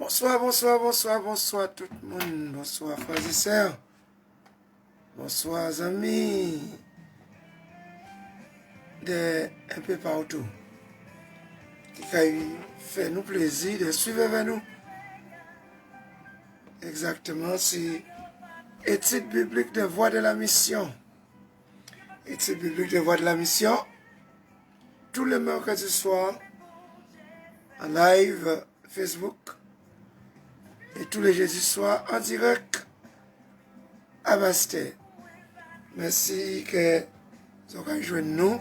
Bonsoir, bonsoir, bonsoir, bonsoir tout le monde. Bonsoir frères et sœurs. Bonsoir amis. Un peu partout. Qui fait nous plaisir de suivre avec nous. Exactement, c'est étude biblique de voix de la mission. Étude biblique de voix de la mission. Tous les mercredis soirs, en live Facebook. Et tous les jeudis soirs, en direct à Bastet. Merci que vous avez joué nous.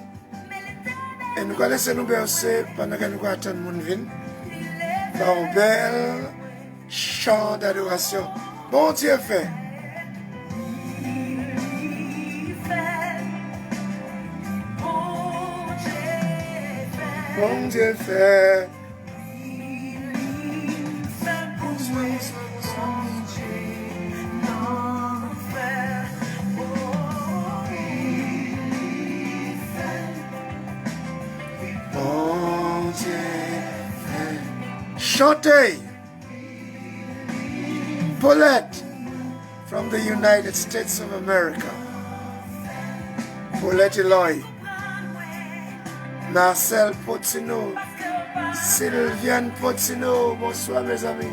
Et nous allons laisser nous bercer pendant que nous attendons mon vin. Par un bel chant d'adoration. Bon Dieu fait. Bon Dieu fait. Bon Dieu fait. Chantez. Paulette from the United States of America. Paulette Eloy. Marcel Potino. Sylviane Potino. Bonsoir mes amis.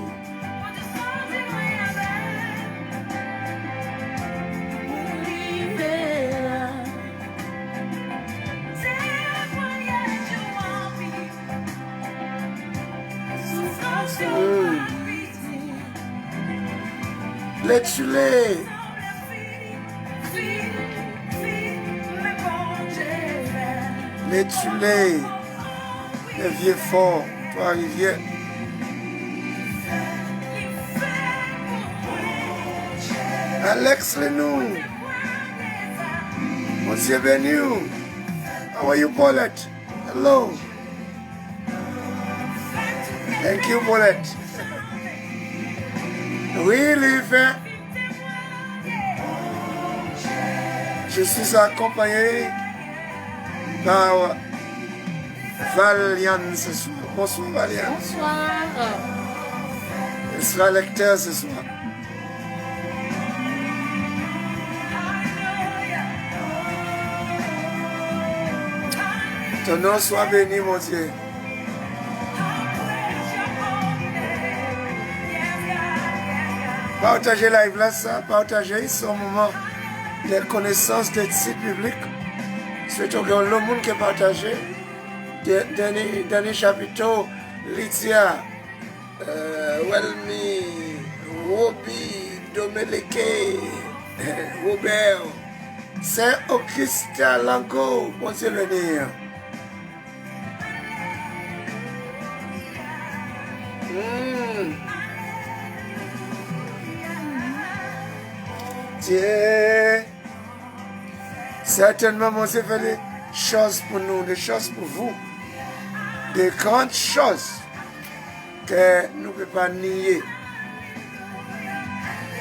Les tulés. Les tulés. Les vieux forts. Toi, Rivière. Alex Lenou. Monsieur Benu. How are you, Paulette? Hello. Thank you, Paulette. Oui, Liv. Je suis accompagné par Valiane ce soir. Bonsoir, Valiane. Bonsoir. Elle sera lecteur ce soir. Ton nom soit béni, mon Dieu. Partagez live là, ça, partagez son moment de connaissance des sites bibliques. C'est au le monde qui a partagé. Dernier chapitre, Lydia, Welmi, Roby, Domeleke, Robert, Saint-Augustin Lango, bon Dieu venir. Dieu, certainement, mon Dieu fait des choses pour nous, des choses pour vous, des grandes choses que nous ne pouvons pas nier.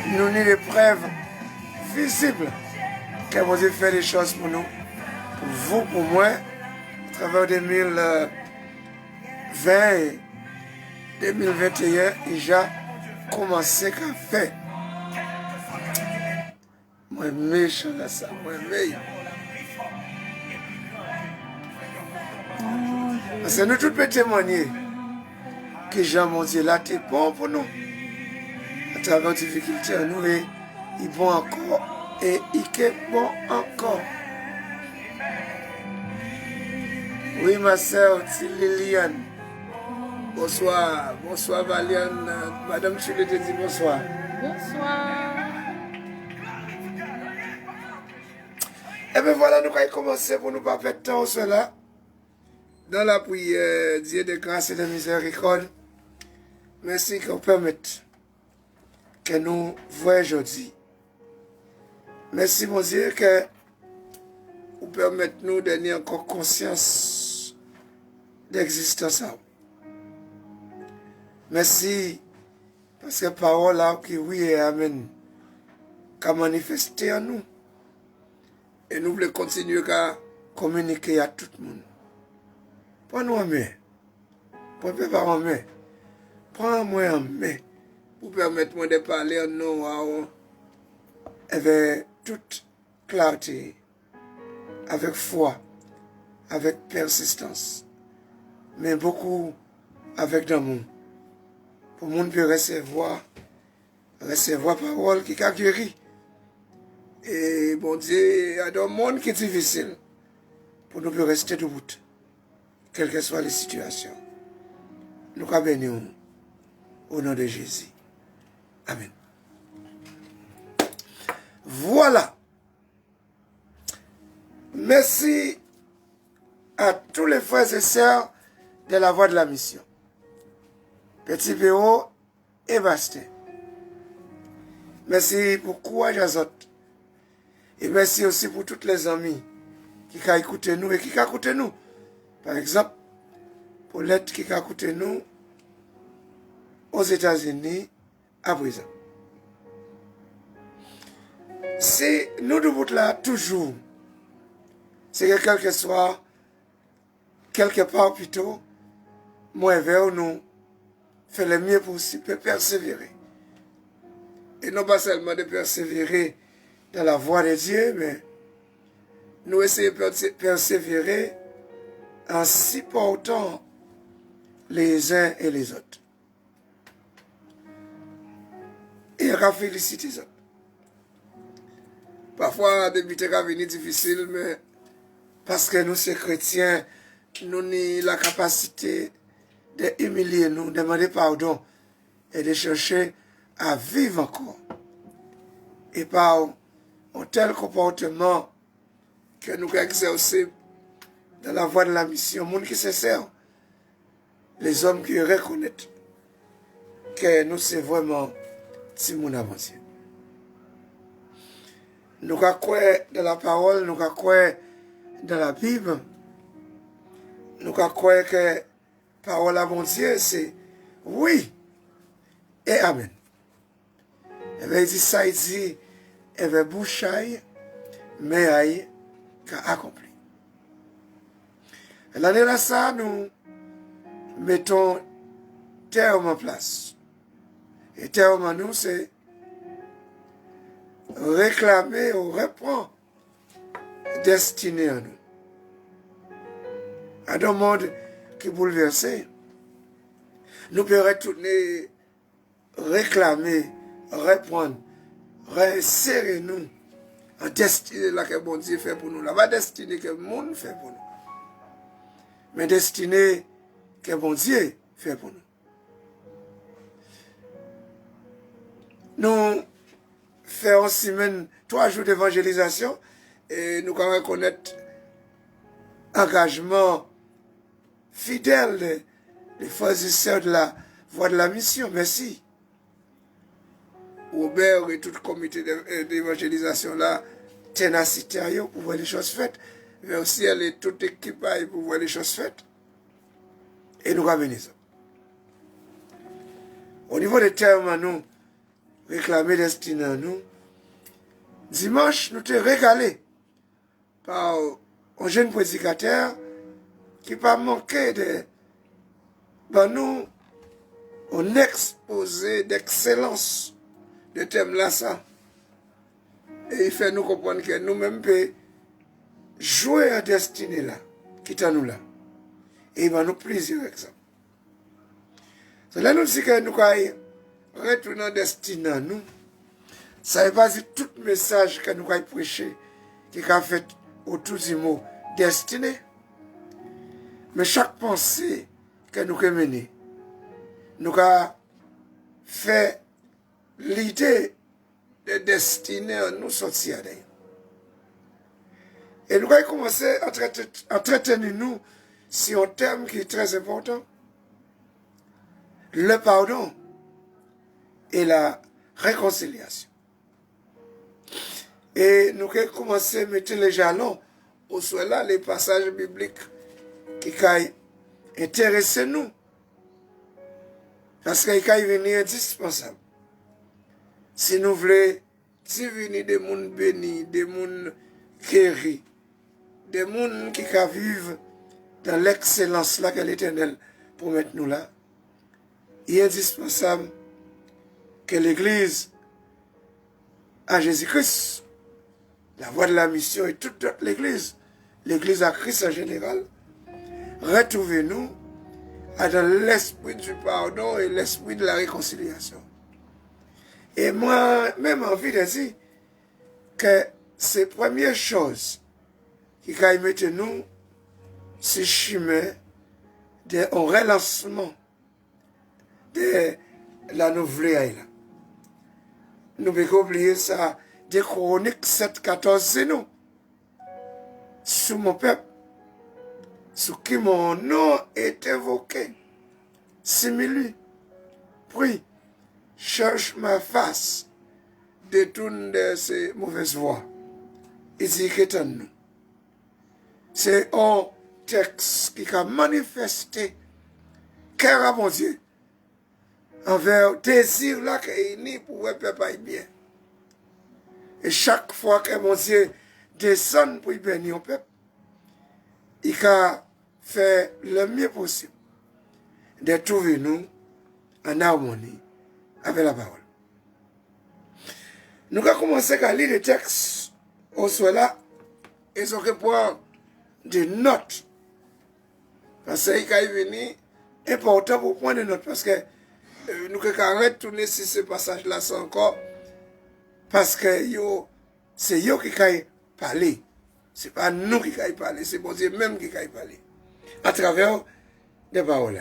Nous ni des preuves visibles que mon Dieu fait des choses pour nous, pour vous, pour moi, à travers 2020 et 2021, déjà commencé qu'à faire. Moi, méchant là, ça, moi, méchant. Parce que nous tous pouvons témoigner que Jean, mon Dieu, là, t'es bon pour nous. À travers les difficultés, nous, il est bon encore et il est bon encore. Oui, ma soeur, c'est Liliane. Bonsoir, bonsoir, Valiane. Madame, tu le dis bonsoir. Bonsoir. Et bien voilà, nous allons commencer pour nous pas perdre de temps cela. Dans la prière, Dieu de grâce et de miséricorde, merci qu'on permette que nous voyons aujourd'hui. Merci mon Dieu que vous permettez nous de donner encore conscience d'existence. Merci parce que parole là qui oui et amen, qu'a manifesté en nous. Et nous voulons continuer à communiquer à tout le monde. Pour nous aimer, pour nous préparer en main, prends-moi en main pour permettre moi de parler en nom avec toute clarté, avec foi, avec persistance, mais beaucoup avec d'amour. Pour le monde peut recevoir parole qui a guéri. Et bon Dieu, il y a un monde qui est difficile pour nous peut rester debout, quelles que soient les situations. Nous avons béni au nom de Jésus. Amen. Voilà. Merci à tous les frères et sœurs de la voie de la mission. Petit Péo et Bastien. Merci pour courage à autres. Et merci aussi pour tous les amis qui ont écouté nous et qui ont écouté nous. Par exemple, Paulette qui a écouté nous aux États-Unis à présent. Si nous debout là, toujours, c'est que quel que soit, quelque part plutôt, moi vers nous, fait le mieux possible de persévérer. Et non pas seulement de persévérer dans la voie de Dieu, mais nous essayons de persévérer en supportant les uns et les autres. Et à féliciter les autres. Parfois, des temps venir difficile, mais parce que nous, ces chrétiens, nous avons la capacité d'humilier nous, de demander pardon et de chercher à vivre encore. Et par un tel comportement que nous exerçons dans la voie de la mission, monde qui se sert, les hommes qui reconnaissent que nous c'est vraiment si mon avancé. Nous croyons dans la parole, nous croyons dans la Bible, nous croyons que la parole à mon Dieu, c'est oui et amen. Et bien, il dit ça, il dit, et bien, bouchaille, mais aïe, qu'a accompli. L'année là, ça, nous mettons terme en place. Et terme en nous, c'est réclamer ou reprendre destinée à nous. À un monde qui est bouleversé, nous pouvons retourner, réclamer, reprendre, resserrer nous en destinée là que bon Dieu fait pour nous. Là, pas destinée que le monde fait pour nous, mais destinée que bon Dieu fait pour nous. Nous faisons 3 jours d'évangélisation et nous allons reconnaître l'engagement fidèle des frères et sœurs de la voie de la mission. Merci. Robert et tout le comité d'évangélisation là, ténacité pour voir les choses faites, mais aussi elle est toute équipe pour voir les choses faites. Et nous ramenons ça. Au niveau des termes, nous réclamer destinée à nous. Dimanche, nous te régalé par un jeune prédicateur qui pas manqué de nous un exposé d'excellence de thème là ça. Et il fait nous comprendre que nous-mêmes pouvons jouer à destinée là, qui est nous là. Et il va nous plaisir avec ça. Cela nous dit que nous allons retourner en destinée à nous. Ça ne veut pas dire tout message que nous allons prêcher, qui a fait autour du mot destinée. Mais chaque pensée que nous avons menée, nous avons fait l'idée de destinée à nous sortir d'ailleurs. Et nous allons commencer à entretenir nous sur un thème qui est très important, le pardon et la réconciliation. Et nous allons commencer à mettre les jalons au soit là les passages bibliques qui intéressent nous. Parce qu'ils sont indispensables. Si nous voulons devenir des gens bénis, des gens guéris, des gens qui vivent dans l'excellence là que l'Éternel pour mettre nous là, il est indispensable que l'Église à Jésus-Christ, la voie de la mission et toute l'Église, l'Église à Christ en général, retrouvez-nous dans l'esprit du pardon et l'esprit de la réconciliation. Et moi, même envie de dire que ces premières choses qui mettent nous ce chemin d'un relancement de la nouvelle. Nous ne pouvons pas oublier ça, des Chroniques 7-14, c'est nous. Sous mon peuple, sous qui mon nom est évoqué, simili, prie, cherche ma face, détourne de ces mauvaises voies. Il dit que nous. C'est un texte qui a manifesté cœur à mon Dieu envers désir là qu'il n'y pouvait pas bien. Et chaque fois que mon Dieu descend pour y bénir un peuple, il a fait le mieux possible de trouver nous en harmonie avec la parole. Nous avons commencé à lire le texte au soir là, et ce que pour des notes. Parce qu'il est venu important pour prendre des notes. Parce que nous avons retourner sur ce passage-là encore. Parce que c'est eux qui ont parlé. Ce n'est pas nous qui avons parlé, c'est bon Dieu même qui a parlé. À travers des paroles.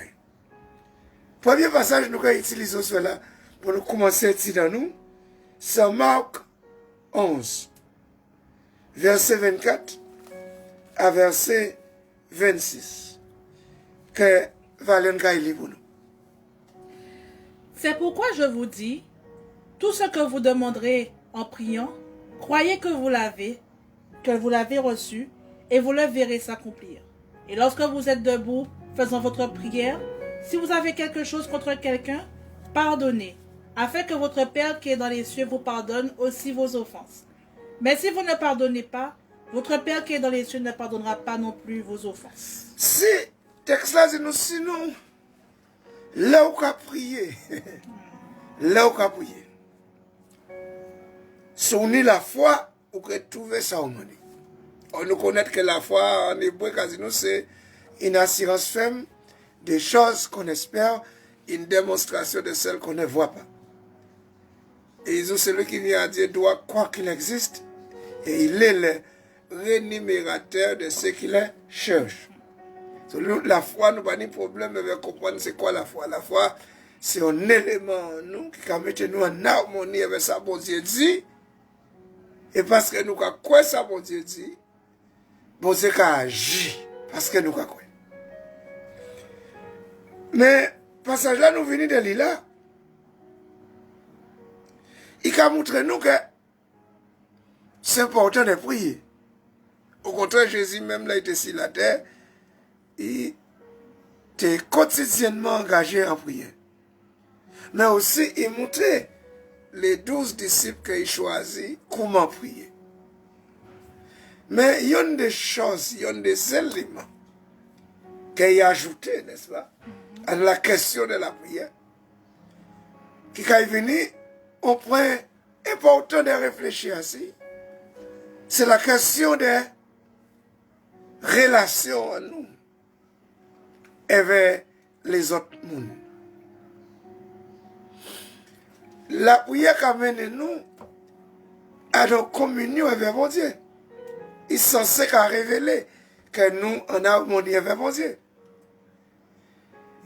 Premier passage que nous avons utilisé cela pour nous commencer à étudier dans nous, c'est Marc 11, verset 24 à verset 26. Que Valen Kaili pour nous. C'est pourquoi je vous dis, tout ce que vous demanderez en priant, croyez que vous l'avez reçu, et vous le verrez s'accomplir. Et lorsque vous êtes debout, faisant votre prière, si vous avez quelque chose contre quelqu'un, pardonnez, afin que votre Père qui est dans les cieux vous pardonne aussi vos offenses. Mais si vous ne pardonnez pas, votre Père qui est dans les cieux ne pardonnera pas non plus vos offenses. Si, texte là, c'est nous, sinon, là où qu'a prié, là où qu'a prié, sonner la foi, ou que trouver ça au monde. On nous connaît que la foi, en hébreu, c'est une assurance ferme des choses qu'on espère, une démonstration de celles qu'on ne voit pas. Et ils ont celui qui vient à Dieu doit croire qu'il existe, et il est le rémunérateur de ce qu'il cherche. La foi, nous pas de problème avec comprendre c'est quoi la foi. La foi, c'est un élément en nous qui va mettre nous en harmonie avec ça, bon Dieu dit. Et parce que nous croyons ça, bon Dieu dit, bon Dieu a agi. Parce que nous croyons. Mais, passage là, nous venons de lire là. Il a montré nous que c'est important de prier. Au contraire, Jésus même là, il était sur la terre. Il était quotidiennement engagé en prière. Mais aussi, il montrait les 12 disciples qu'il choisit comment prier. Mais il y a des choses, il y a des éléments qu'il a ajoutés, n'est-ce pas, à la question de la prière, qui est venu au point important de réfléchir ainsi. C'est la question des relations en nous avec les autres mondes. La prière qui amène nous à nos communions avec mon Dieu. Il est censé révéler que nous en harmonie avec mon Dieu.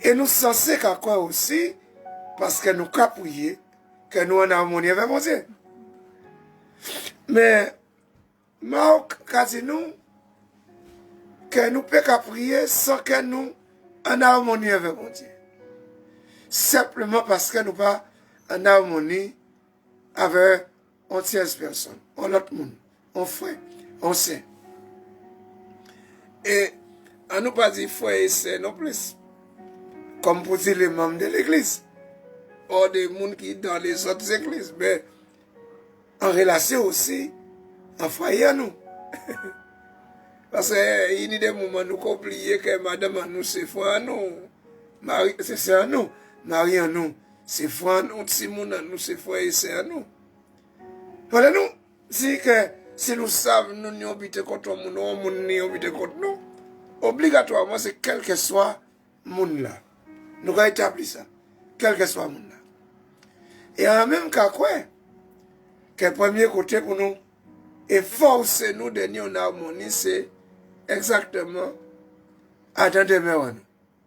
Et nous sommes censés quoi aussi, parce que nous avons prié, que nous en harmonie avec mon Dieu. Mais Marc a dit nous que nous ne pouvons pas prier sans que nous en harmonie avec mon Dieu. Simplement parce que nous ne sommes pas en harmonie avec une tierce personne, un autre monde, un frère, un saint. Et on nous pas dit frère et saint non plus, comme pour dire les membres de l'église, ou des gens qui sont dans les autres églises, mais en relation aussi, en foyer nous. Parce qu'il y a des moments où nous oublions que madame nous c'est frère nous, Marie c'est sœur nous. mariés en nous, c'est frère nous, si nous, c'est frère et sœur nous. Voilà nous, si nous savons, nous n'y habitons contre nous, nous n'y habitons contre nous, obligatoirement, c'est quel que soit le monde là. Nous avons établi ça, quel que soit le monde là. Et en même cas, quoi, que le premier côté pour nous, et forcer nous de nous en harmonie, c'est exactement attendre demeure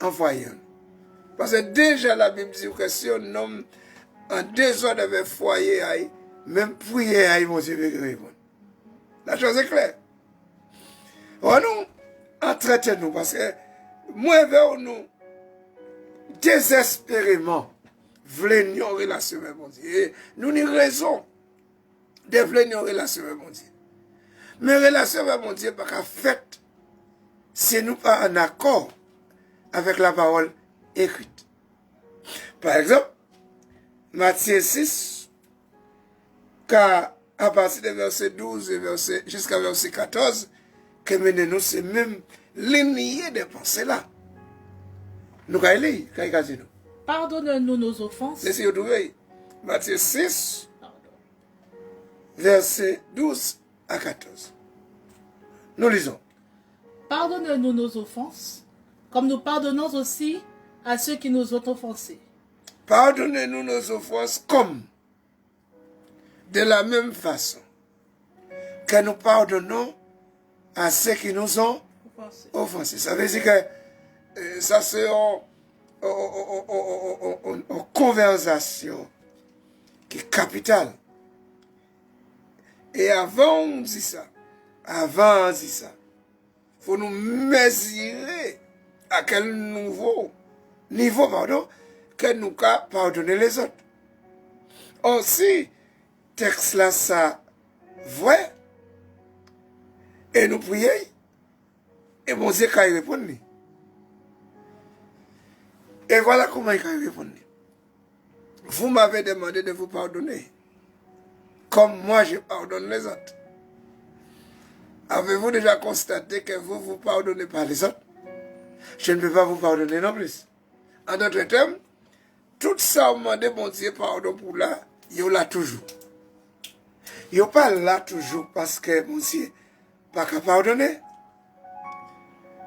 en foyer. Parce que déjà la Bible dit que si un homme en désordre avec foyer, même prier, mon Dieu veut répondre. La chose est claire. On nous entretenu parce que moi, vers nous, désespérément, voulons une relation avec mon Dieu. Et nous avons raison de vouloir une relation avec mon Dieu. Mais relation avec mon Dieu, pas faite si nous pas en accord avec la parole écrite. Par exemple, Matthieu 6, car à partir de verset 12 jusqu'à verset 14, que nous c'est même lignée de pensées là. Nous allons lire, nous. Pardonne-nous nos offenses. Laissez-vous trouver. Matthieu 6, verset 12 à 14. Nous lisons. Pardonne-nous nos offenses, comme nous pardonnons aussi à ceux qui nous ont offensés. Pardonnez-nous nos offenses comme, de la même façon, que nous pardonnons à ceux qui nous ont offensés. Ça veut dire que ça c'est en conversation qui est capitale. Et avant on dit ça, faut nous mesurer à quel niveau pardon, que nous pouvons pardonner les autres. Aussi, texte là, ça, vrai, et nous prions, et mon Dieu quand il répond. Et voilà comment il répond. Vous m'avez demandé de vous pardonner, comme moi je pardonne les autres. Avez-vous déjà constaté que vous vous pardonnez pas les autres? Je ne peux pas vous pardonner non plus. En d'autres termes, tout ça, on m'a demandé, mon Dieu, pardon pour là, il y a toujours. Il n'y a pas là toujours parce que, mon Dieu, pas qu'à pardonner.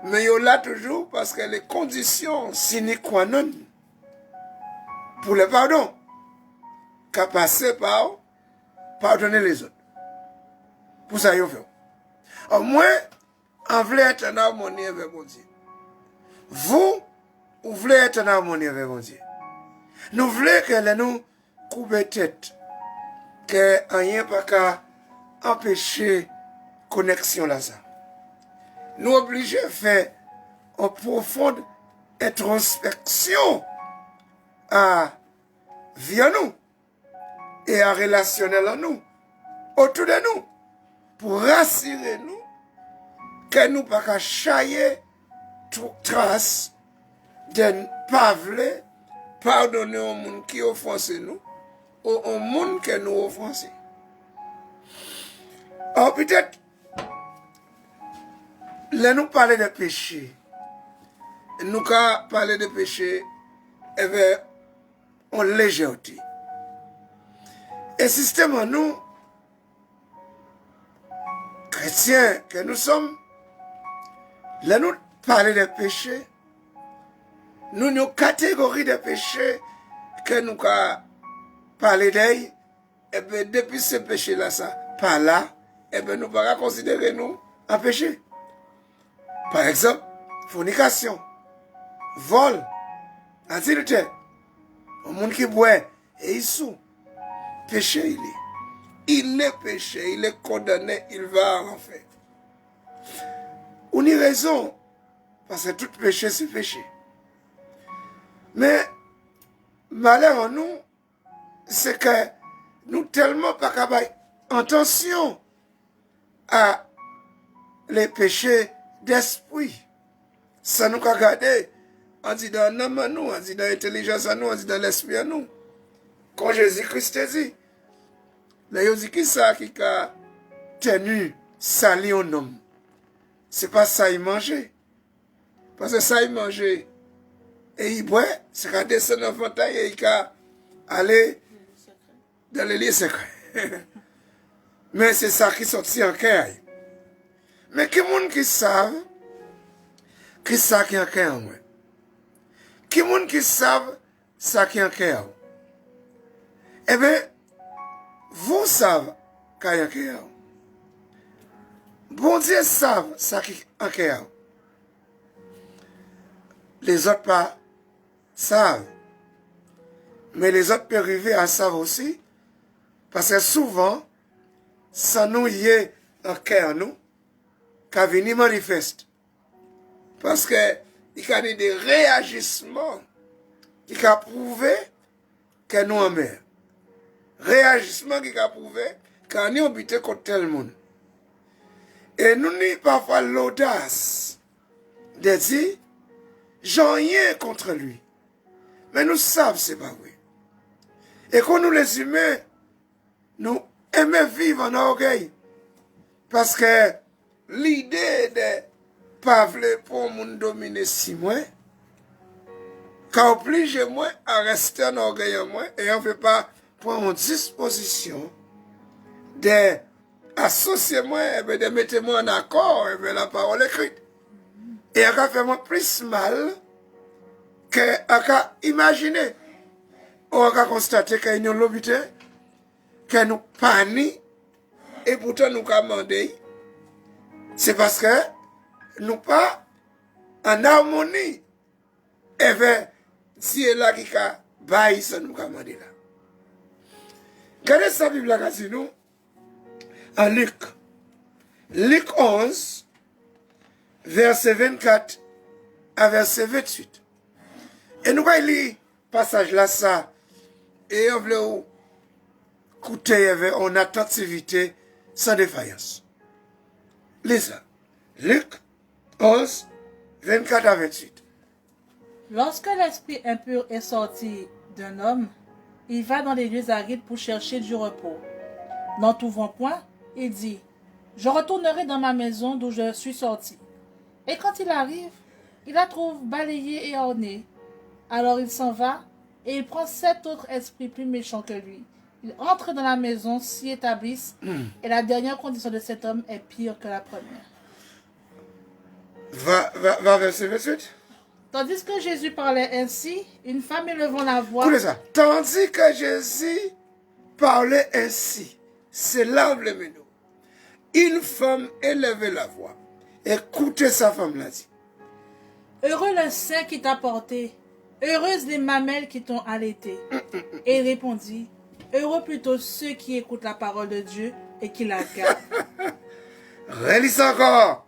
Mais il y a là toujours parce que les conditions sine qua non pour le pardon, qu'à passer par pardonner les autres. Pour ça, il y a fait. Au moins, on voulait être en harmonie avec mon Dieu. Vous voulez être en harmonie avec mon Dieu. Nous voulons que nous couper tête, que rien pas qu'à empêcher connexion là ça. Nous obligés à faire une profonde introspection à vie en nous et à relationnel en nous, autour de nous, pour rassurer nous que nous pas qu'à chailler toute trace de ne pas vouloir pardonner au monde qui offense nous, ou au monde que nous offensons. Alors peut-être, là nous parler de péché, nous parler de péché avec en légèreté. Et système nous, chrétiens que nous sommes, là nous parler de péché, nous avons une catégorie de péchés que nous parlons d'eux, et bien depuis ce péché-là, ça, par là, et bien nous ne pouvons pas considérer nous un péché. Par exemple, fornication, vol, adultère, un monde qui boit et il sous, péché il est. Il est péché, il est condamné, il va en enfer. On y raison, parce que tout péché c'est péché. Mais, malheur en nous, c'est que nous tellement pas capables attention à les péchés d'esprit. Ça nous a gardé, on dit dans l'âme à nous, on dit dans l'intelligence à nous, on dit dans l'esprit à nous. Quand Jésus-Christ a dit, là, il dit qui ça qui a tenu sali un homme. C'est pas ça il mangeait. Parce que ça il mangeait et il boit, c'est qu'à descendre en fontaine et il va aller dans les lieux secrets. Mais c'est ça qui sortit en cœur. Mais qui monde qui savent que ça qui est en cœur moi? Qui monde qui savent ça qui est en cœur? Eh bien, vous savez qu'il y a en cœur. Bon Dieu savent ça qui est en cœur. Les autres pas savent. Mais les autres peuvent arriver à savoir aussi. Parce que souvent, ça nous y est en cœur, nous, qu'à venir manifeste. Parce que il y a des réagissements qui ont prouvé que nous en mer. Réagissements qui ont prouvé que nous habitons contre tel monde. Et nous n'avons parfois l'audace de dire, j'en rien contre lui. Mais nous savons que ce n'est pas vrai. Et quand nous les humains, nous aimons vivre en orgueil. Parce que l'idée de pas vouloir pour nous dominer si moi, quand oblige moi à rester en orgueil en moi, et on ne veut pas prendre une disposition de associer moi, de mettre moi en accord avec la parole écrite. Et on va faire moi plus mal que on imaginer. On va constater qu'il y a une lobité, que nous paniquons, et pourtant nous commandons. C'est parce que nous pas en harmonie avec Dieu là qui a baillé ça nous commander là. Regardez sa Bible là dit nous en Luc. Luc 11 verset 24 à verset 28. Et nous allons lire passage là ça et on veut écouter avec en attentivité sans défaillance. Lisez. Luc 11, 24 à 28. Lorsque l'esprit impur est sorti d'un homme, il va dans les lieux arides pour chercher du repos. N'en trouvant point, il dit, « Je retournerai dans ma maison d'où je suis sorti. » Et quand il arrive, il la trouve balayée et ornée. Alors il s'en va, et il prend 7 autres esprits plus méchants que lui. Ils entrent dans la maison, s'y établissent, et la dernière condition de cet homme est pire que la première. Va verset 28. Tandis que Jésus parlait ainsi, une femme élevant la voix... Écoutez ça. Tandis que Jésus parlait ainsi, c'est là où nous. Une femme élevait la voix. Écoutez sa femme l'a dit. Heureux le sein qui t'a porté, heureuses les mamelles qui t'ont allaité. Et il répondit, heureux plutôt ceux qui écoutent la parole de Dieu et qui la gardent. Relis encore.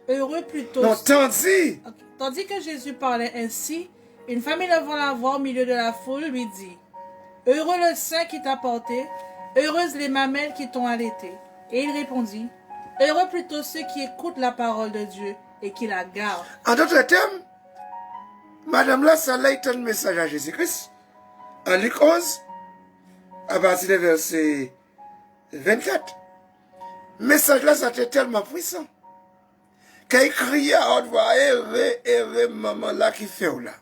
Heureux plutôt... Non, tandis. Tandis que Jésus parlait ainsi, une femme élevant la voix au milieu de la foule lui dit, heureux le sein qui t'a porté, heureuses les mamelles qui t'ont allaité. Et il répondit, heureux plutôt ceux qui écoutent la parole de Dieu et qui la gardent. En d'autres termes, madame là, ça l'a été un message à Jésus-Christ. En Luc 11, à partir du verset 24. Message là, ça était tellement puissant. Qu'il criait à haute voix, errez, maman là qui fait là.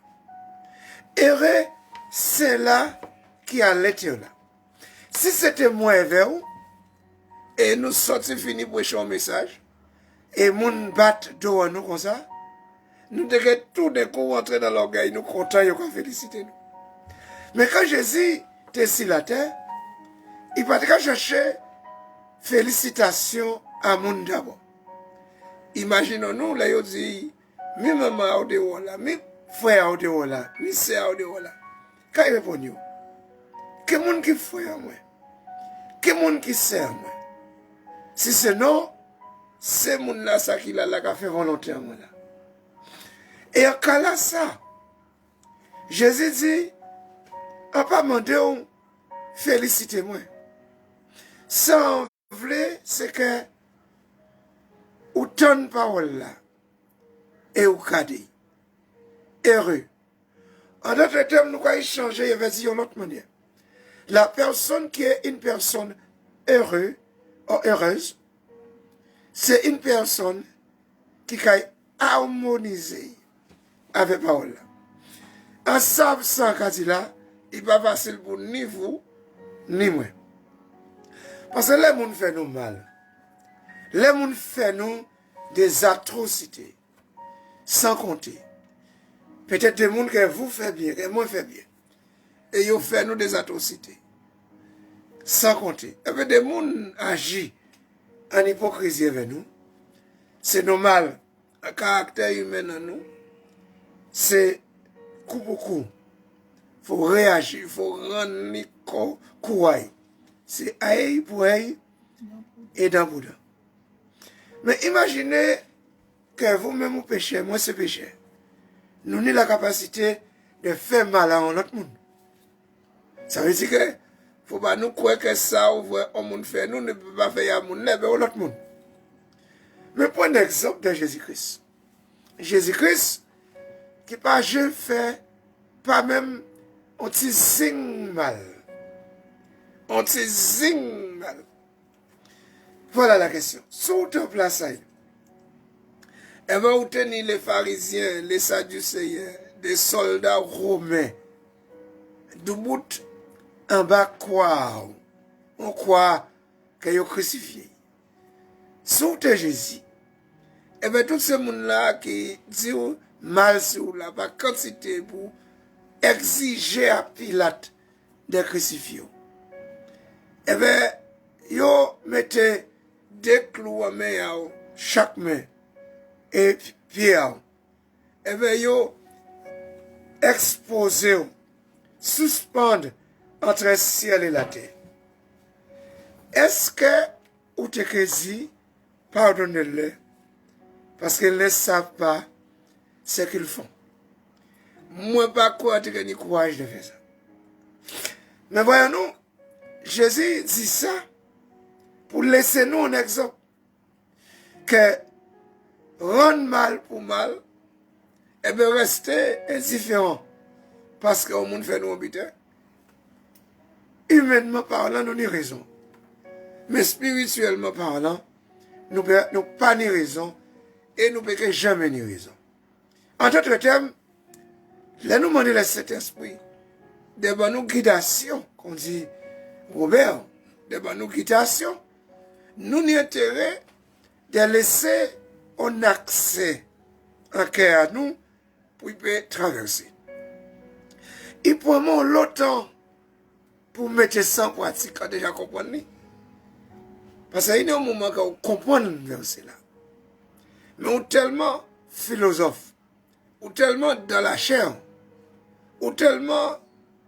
Errez, c'est là qui a l'été là. Si c'était moi vers vous, et nous sortis fini pour échanger un message, et moun bat devant nous comme ça, nous devons tout d'un coup rentrer dans l'orgueil, nous contents, nous féliciter nous. Mais quand Jésus était sur la terre, il pas chercher félicitations à moun d'abord. Imaginons-nous, là, il dit, mi maman au dehors là, mi frère au dehors là, mi sœur au dehors là. Quand il répond, que moun qui frère moi, que moun qui sœur moi. Si c'est non, c'est moun là, ça qui l'a fait volontairement là. Et en cas là, ça, Jésus dit, on pas demandé, félicitez-moi. Ça, on voulait, c'est que, ou ton parole là, et ou kadi, heureux. En d'autres termes, nous allons changer et va dire d'une autre manière. La personne qui est une personne heureuse, ou heureuse, c'est une personne qui a harmonisé avec la parole. ensemble sans là, il pas facile pour ni vous, ni moi. Parce que les gens fait nous mal. Les gens fait nous des atrocités. Sans compter. Peut-être des gens que vous faites bien, que moi fait bien. Et ils font nous des atrocités. Sans compter. Et puis des gens agissent en hypocrisie avec nous. C'est normal. Un caractère humain en nous, c'est coup pour coup. Il faut réagir, il faut rendre les courage. C'est aïe pour aïe et dent pour dent. Mais imaginez que vous-même vous péchez, moi c'est péché. Nous avons la capacité de faire mal à un autre monde. Ça veut dire que ne faut pas nous croire que ça ou un monde fait, nous ne pouvons pas faire à un autre monde. Mais prenons l'exemple de Jésus-Christ. Jésus-Christ, qui pas jamais fait, pas même un petit signe mal. Un petit signe mal. Voilà la question. Sous ton place, et bien, vous tenez les pharisiens, les sadducéens, des soldats romains, du bout en bas, quoi? On croit qu'ils ont crucifié. Sous Jésus, et bien, tout ce monde-là qui dit mal sur la quantité pour exiger à Pilate de crucifier. Et bien, ils mettaient des clous à main, chaque main, et pied. Et bien, ils exposé, suspendent entre le ciel et la terre. Est-ce que, ou te dit, pardonnez-le, parce qu'ils ne savent pas ce qu'ils font. Moi, pas quoi, tu as courage de faire ça. Mais voyons-nous, Jésus dit ça pour laisser nous un exemple. Que rendre mal pour mal, et bien rester indifférent. Parce que le monde fait nous habiter. Humainement parlant, nous avons raison. Mais spirituellement parlant, nous n'avons pas ni raison. Et nous ne pouvons jamais ni raison. En d'autres termes, là nous demandons le Saint-Esprit de bonnes guidations, qu'on dit Robert, de bonnes guidations, nous avons intérêt de laisser un accès en cœur à nous pour y traverser. Il prend longtemps pour mettre ça en pratique, quand déjà comprendre. Parce qu'il y a un moment où on comprend le verset là. Mais on est tellement philosophe, ou tellement dans la chair, ou tellement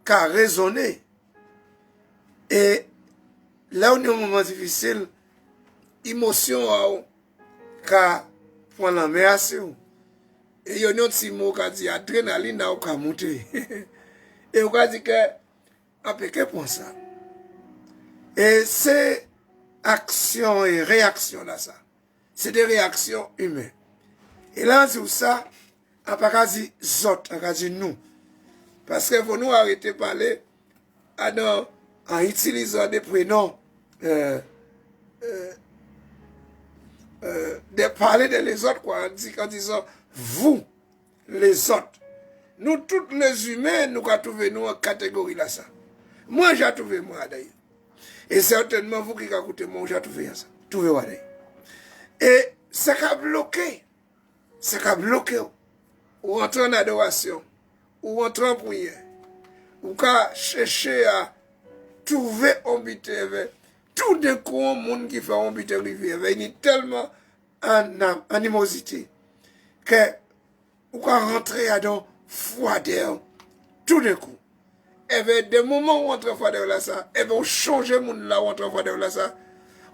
qu'à raisonner. Et là où il y a un moment difficile, émotion qu'à prendre la mer. Et il y a un autre mot qui dit adrénaline qui a monté. Et on a dit que on peut que pour ça. Et c'est action et réaction là ça. C'est des réactions humaines. Et là, on dit ça, on n'a pas dit zot, on a dit nous. Parce que faut nous arrêter de parler en utilisant des prénoms, de parler de les autres, quoi, en disant vous, les autres. Nous, tous les humains, nous avons trouvé nous en catégorie là ça. Moi, j'ai trouvé moi d'ailleurs. Et certainement, vous qui écoutez moi, j'ai trouvé ça. Trouvé moi d'ailleurs. Et ça a bloqué. Ça a bloqué. Ou entrer en adoration. Ou entrer en prière. Ou qu'à chercher à trouver un but. Tout d'un coup, un monde qui fait un but rivière. Il y a tellement en animosité. Que ou qu'à rentrer dans froideur. Tout d'un coup. Et bien, des moments où on entre en froideur là, ça. Et bien, on change le monde là où on entre en froideur là, ça.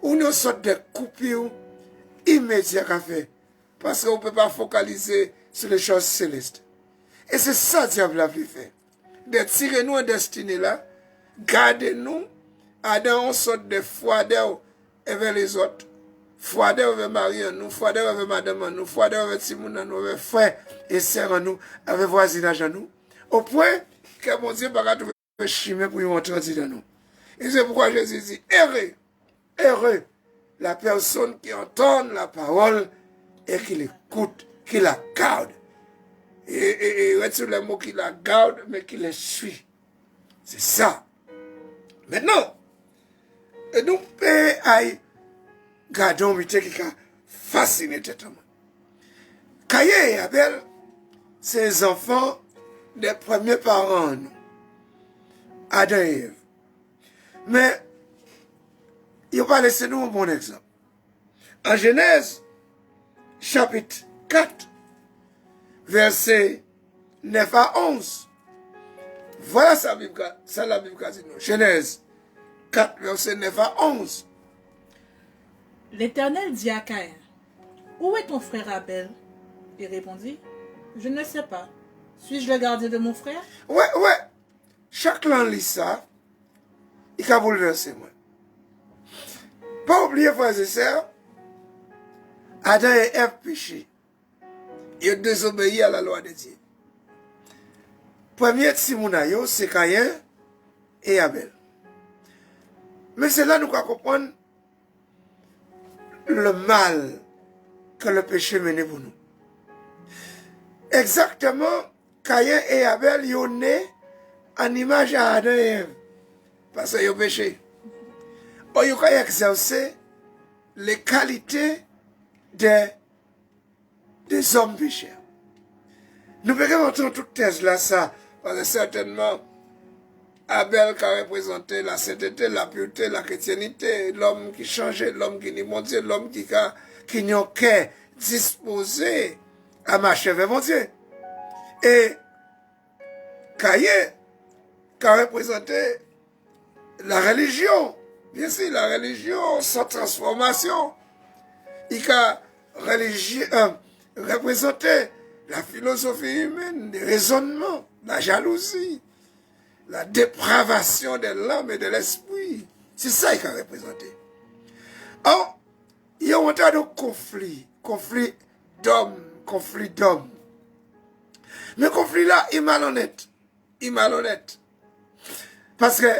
Ou nous sorte de coupures immédiat qu'a fait. Parce qu'on ne peut pas focaliser sur les choses célestes. Et c'est ça que diable a fait. De tirer nous en destinée là, garder nous dans une sorte de froideur avec les autres. Froideur avec Marie en nous, froideur avec madame en nous, froideur avec Simon en nous, avec frère et sœur en nous, avec voisinage en nous. Au point que mon Dieu ne peut pas trouver chimé pour y entrer dans nous. Et c'est pourquoi Jésus dit, heureux la personne qui entend la parole et qui l'écoute, qui la garde. et retire les mots qui la gardent, mais qui les suit. C'est ça. Maintenant, et nous, aïe, gardons, mais qui a fasciné tête. Caïn et Abel, c'est les enfants des premiers parents, nous. Adam et Ève. Mais, il va laisser nous un bon exemple. En Genèse, chapitre 4, versets 9 à 11. Voilà ça la Bible dit nous. Genèse 4, versets 9 à 11. L'Éternel dit à Caïn, où est ton frère Abel? Il répondit, je ne sais pas. Suis-je le gardien de mon frère? Ouais. Chaque l'an lit ça, il a bouleversé moi. Pas oublier, frères et sœurs, Adam et Ève péché. Ils ont désobéi à la loi de Dieu. Premier Timonaïo, c'est Caïn et Abel. Mais c'est là que nous comprenons le mal que le péché menait pour nous. Exactement, Caïn et Abel, ils sont nés en image à Adam et Ève. Parce qu'ils ont péché. Ils ont exercé les qualités des hommes pécheurs. Nous pouvons entendre toute thèse là, ça, parce que certainement, Abel qui a représenté la sainteté, la pureté, la chrétienté, l'homme qui changeait, l'homme qui n'est mon Dieu, l'homme qui n'a qu'à disposé à marcher vers mon Dieu. Et Caïn qui a représenté la religion, bien sûr, la religion sans transformation. Il a représenté la philosophie humaine, les raisonnements, la jalousie, la dépravation de l'âme et de l'esprit. C'est ça qu'il a représenté. Or, il y a un tas de conflits d'hommes. Mais conflit là, il est malhonnête. Parce que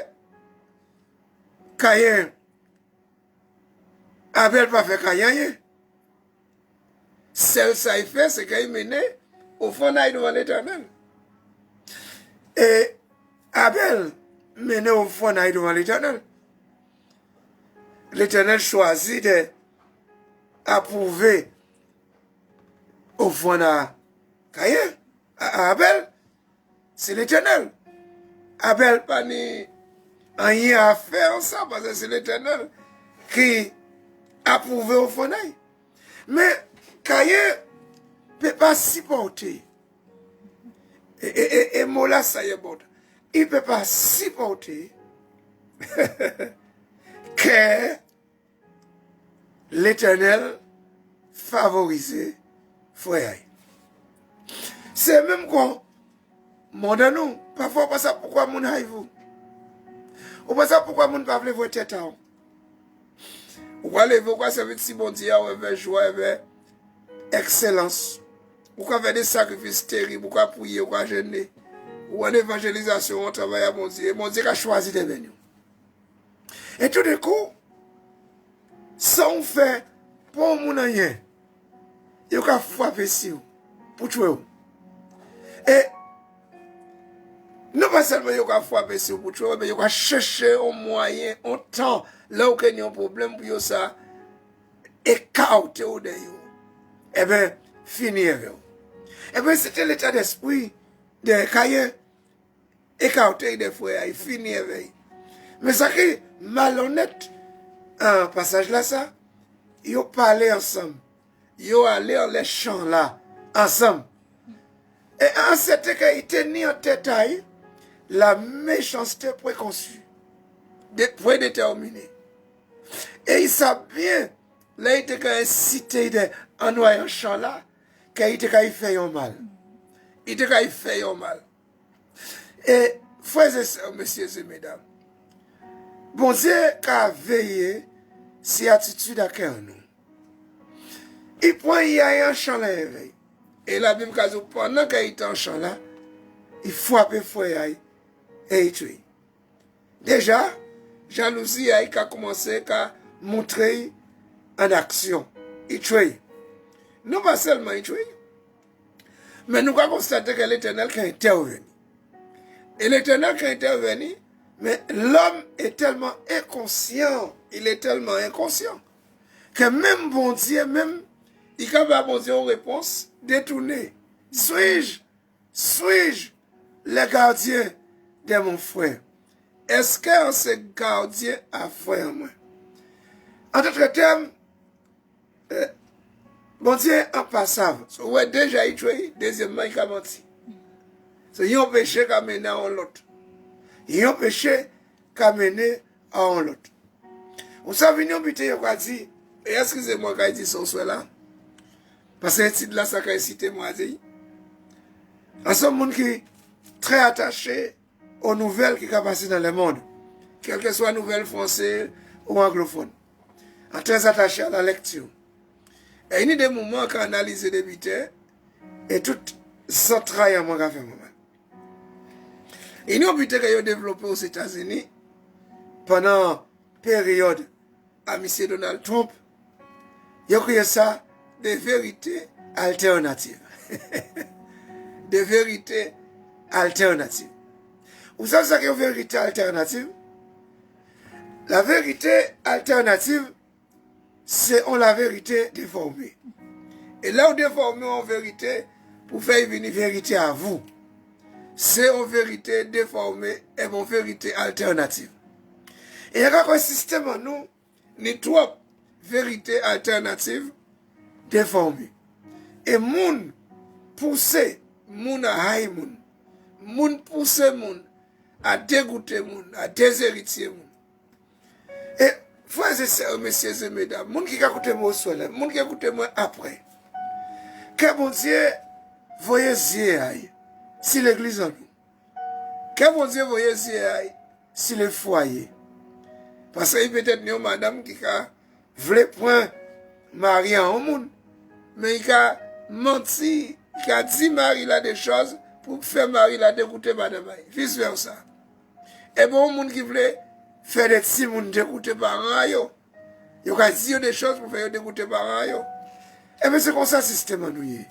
Caïn, Abel pas fait Caïn. Seul ça il fait, c'est qu'il menait au fond devant l'Éternel. Et Abel menait au fond devant l'Éternel. L'Éternel choisit d'approuver au fond à Caïn, à Abel. C'est l'Éternel. Abel pas ni rien à faire ça parce que c'est l'Éternel qui approuve au fond. Mais Caïn ne peut pas supporter. Et mot là, ça y est bon. Il ne peut pas supporter que l'Éternel favorise frère. C'est même quand mon nous, parfois pas ça pourquoi mon haïvou. Ou pas ça pourquoi mon pas veut voir tête en. Ou quoi lever quoi ça veut si bon Dieu avec joie avec excellence. Pourquoi faire des sacrifices terribles, pourquoi prier, pourquoi jeûner. Ou en évangélisation, on travaille à mon Dieu. Mon Dieu a choisi de venir. Et tout d'un coup, sans faire pour mon rien, il a frappé sur vous, pour tuer vous. Et non pas seulement il a frappé sur vous pour tuer vous, mais il a cherché un moyen, un temps, là où il y a un problème pour ça, écarter au de vous. Eh bien, finir avec vous. Eh bien, c'était l'état d'esprit de Caïn, écarter des frères, il finit avec eux. Mais ça qui est malhonnête, un passage là, ça, ils ont parlé ensemble. Ils ont allé dans les champs là, ensemble. Et en cette cas, ils tenaient en tête la méchanceté préconçue, prédéterminée. Et ils savent bien, là, ils étaient incité en noyant un champ là, qu'ils étaient fait un mal. Ils étaient fait un mal. Et, frères et sœurs, messieurs et mesdames, bon Dieu a veillé si attitude à cœur nous. Il prend y a un champ là éveil. Et la Bible dit pendant qu'il était en champ là, il frappe frère et il tue. Déjà, jalousie a commencé à montrer en action. Il tue. Non pas seulement il tue, Mais nous avons constaté que l'Éternel qui est intervenu. Et l'Éternel qui est intervenu, mais l'homme est tellement inconscient, il est tellement inconscient, que même bon Dieu, même, il a bon Dieu une réponse détournée. Suis-je le gardien de mon frère? Est-ce qu'on se gardien à frère moi? En d'autres termes, bon Dieu en passable. So, ouais, déjà il tué, deuxièmement il a menti. So, il y a un péché qui a mené à l'autre. Il y a un péché qui a mené à l'autre. Vous savez, nous avons dit, et excusez-moi quand il dit ce soit là, parce que c'est là ça qu'a cité moi dit. En ce monde qui est très attaché aux nouvelles qui sont passées dans le monde, quelles que soient nouvelles françaises ou anglophones, en très attaché à la lecture. Et il y a des moments qu'on analyse des bêtises et tout ça travaille à moi fait moment. Et il y a des bêtises qui ont développé aux États-Unis pendant la période à M. Donald Trump. Il y a créé ça des vérités alternatives. Des vérités alternatives. Vous savez ce qu'est une vérité alternative? La vérité alternative, c'est la vérité déformée. Et là, on déforme en vérité pour faire venir vérité à vous. C'est une vérité déformée et une vérité alternative. Et il y a un système en nous, ni trois vérités alternatives déformées. Et moun pousse, moun à haï moun. Moun pousse moun à dégoûter moun, à déshériter moun. Et frères et sœurs, messieurs et mesdames, moun qui a écouté moi au soleil, moun qui a écouté moi après, que bon Dieu voyez yeux si l'église en nous. Que bon Dieu voyez yeux si le foyer. Parce que peut-être une madame qui a voulu prendre Marie en monde, mais il a menti, il a dit Marie là des choses pour faire Marie là dégoûter madame. Vice versa. Et bon, monde qui voulait faire des petits monde dégoûter parents, il a dit des choses pour faire dégoûter parents. Et bien c'est comme ça le système en nous.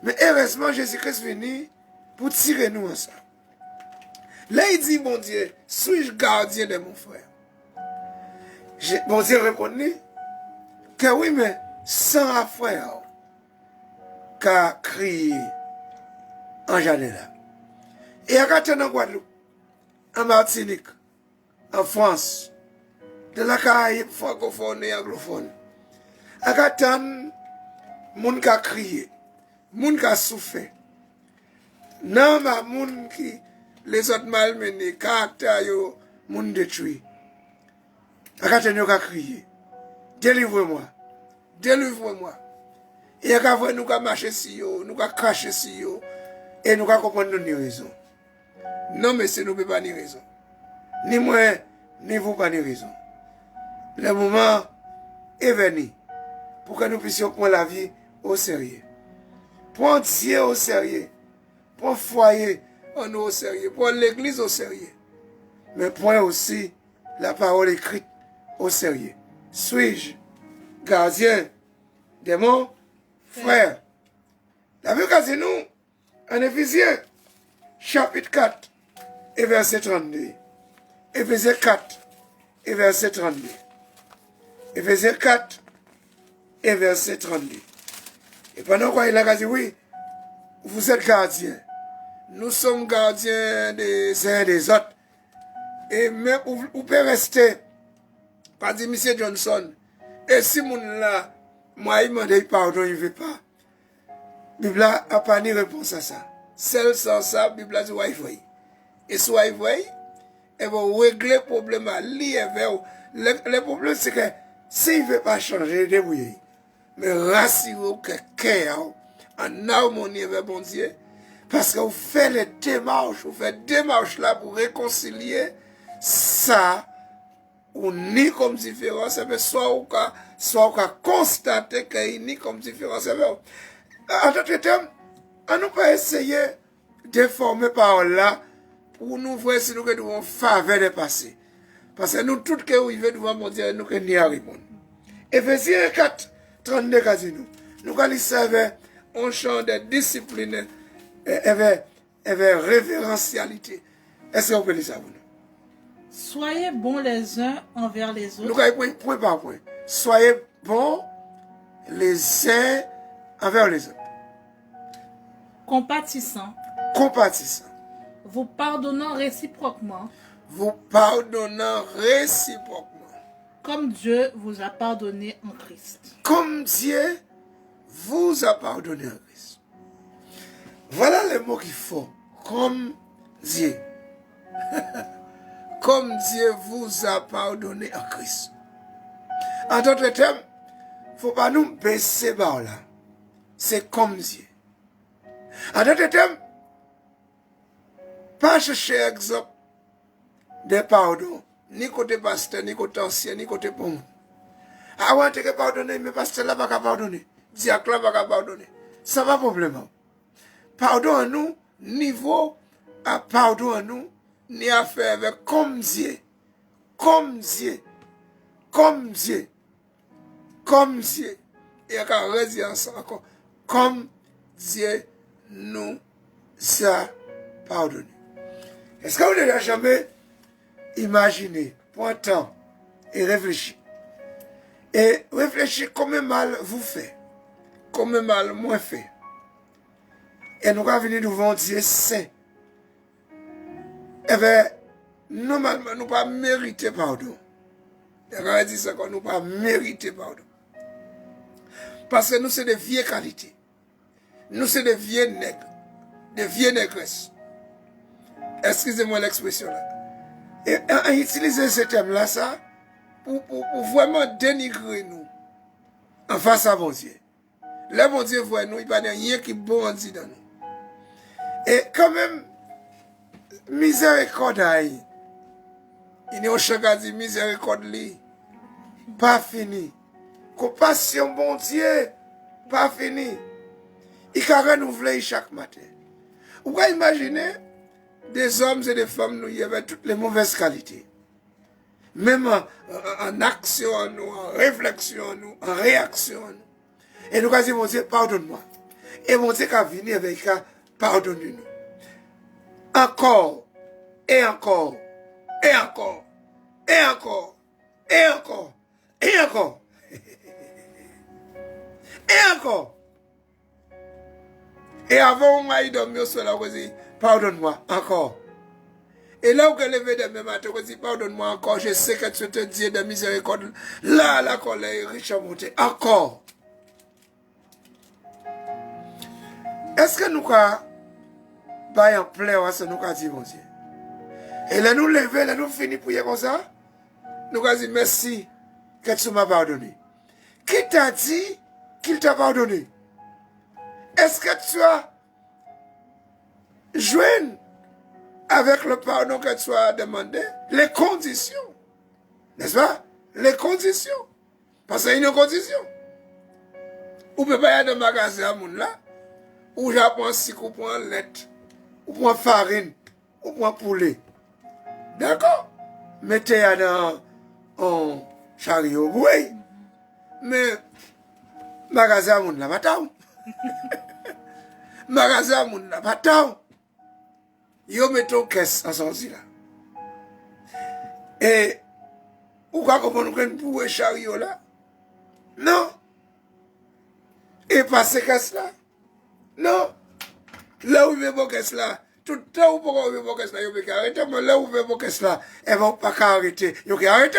Mais heureusement, Jésus-Christ est venu pour tirer nous en ça. Là, il dit, bon Dieu, suis-je gardien de mon frère? Bon Dieu reconnaît que oui, mais sans frère qu'a crié en Janela. Et à Gatineau, en Guadeloupe, en Martinique, en France, de la Caraïbe francophone et anglophone, à Gatineau, moun ka crié, moun ka souffert. Non, ma moun qui les autres malmenés, caractère yo, moun détruit. Akatene ka crié, délivre-moi, délivre-moi. Et akavwe nous ka marcher si yo, nous ka cracher si yo, et nous ka comprendre ni raison. Non, mais c'est nous ne pas ni raison. Ni moi, ni vous pas ni raison. Le moment est venu pour que nous puissions prendre la vie au sérieux. Prendre Dieu au sérieux. Prendre foyer en au sérieux. Prendre l'église au sérieux. Mais prendre aussi la parole écrite au sérieux. Suis-je gardien de mon frère? La Bible dit nous en Éphésiens chapitre 4 et verset 32. Éphésiens 4 et verset 32. Éphésiens 4 et verset 32. Et pendant quoi il a dit, oui, vous êtes gardiens. Nous sommes gardiens des uns et des autres. Et même, vous pouvez rester, par dit M. Johnson, et si mon là, moi, il m'a dit pardon, il ne veut pas. La Bible n'a pas ni réponse à ça. Celle sans ça, la Bible a dit, ouais, voyez. Et soit il voyez, et vous régler le problème à lier vers vous. Le problème, c'est que s'il ne veut pas changer, débrouillez. Mais rassurez-vous que cœur en harmonie avec bon Dieu, parce que vous faites les démarches, vous faites des démarches là pour réconcilier ça, ou ni comme différence, mais soit vous constater qu'il y a ni comme différence. En d'autres termes, on ne peut pas essayer de former par là pour nous voir si nous devons faveur de passer. Parce que nous, tout ce que nous vivons devant mon Dieu, nous n'y arrivons. Éphésiens 4, 32 dit nous allons servir un champ de discipline révérentialité. Est-ce qu'on peut dire ça pour nous? Soyez bons les uns envers les Nous autres. avons point par point. Soyez bons les uns envers les autres. Compatissants. Compatissants. Vous pardonnant réciproquement. Vous pardonnant réciproquement. Comme Dieu vous a pardonné en Christ. Comme Dieu vous a pardonné en Christ. Voilà les mots qu'il faut. Comme Dieu. Comme Dieu vous a pardonné en Christ. En d'autres termes, il ne faut pas nous baisser par là. C'est comme Dieu. En d'autres termes, pas chercher exemple de pardon, ni côté pasteur, ni côté ancien, ni côté bon. Ah ouais, tu peux pardonner, mais pasteur là, pas pardonner. Diacre là, pas pardonner. Ça va problème. Pardon à nous, niveau à pardon à nous, ni à faire avec comme Dieu. Comme Dieu. Comme Dieu. Comme Dieu. Et à redire ça encore. Comme Dieu nous a pardonné. Est-ce que vous n'avez jamais imaginé, pour un temps, et réfléchi? Et réfléchir combien mal vous fait, combien mal moi fait. Et nous allons venir devant Dieu saint. Eh bien, normalement, nous ne pas mériter pardon. Et quand on dit ça, nous ne pas mériter pardon. Parce que nous, c'est des vieilles qualités. Nous, c'est des vieux nègres. Des vieux négresses. Excusez-moi l'expression là. Et utiliser ce thème-là, ça, pour vraiment dénigrer nous en face à bon Dieu. Le bon Dieu voit nous, il n'y a rien qui est bon en dit dans nous. Et quand même, miséricorde, il y a un chant qui dit miséricorde, pas fini. Compassion, bon Dieu, pas fini. Il a renouvelé chaque matin. Vous pouvez imaginer des hommes et des femmes, nous, il y avait toutes les mauvaises qualités. Même en action, en réflexion, en réaction. Et nous avons dit, mon Dieu, pardonne-moi. Et mon Dieu a venu avec un pardonne-nous. Encore, et encore, et encore, et encore, et encore, et encore, et encore. Et avant, on a eu dormi au sol, on a dit, pardonne-moi, encore. Et là où elle levé demain matin, on dit, pardonne-moi encore, je sais que tu te dis de miséricorde. Là, la colère est riche à monter. Encore. Est-ce que nous avons en plein, ce que nous avons dit, mon Dieu? Et là, nous lever, là, nous finissons pour prier comme ça. Nous avons dit, merci que tu m'as pardonné. Qui t'a dit qu'il t'a pardonné? Est-ce que tu as joué avec le pardon que tu as demandé? Les conditions. N'est-ce pas? Les conditions. Parce qu'il y a une condition. Ou peut pas y aller dans le magasin à moun là, ou j'apprends si ou prend lait, ou prend farine, ou prend poulet. D'accord? Mettez-la dans un chariot, oui. Mais, magasin à moun là, pas tant. Magasin à moun là, pas tant. Yo met ton caisse en sortie là. Et, ou quoi qu'on nous prenne pour un chariot là? Non. Et passer caisse là? Non. Là où il veut caisse là, tout le temps où il veut caisse là, il veut arrêter, mais là où il veut caisse là, elle va pas arrêter. Il veut arrêter.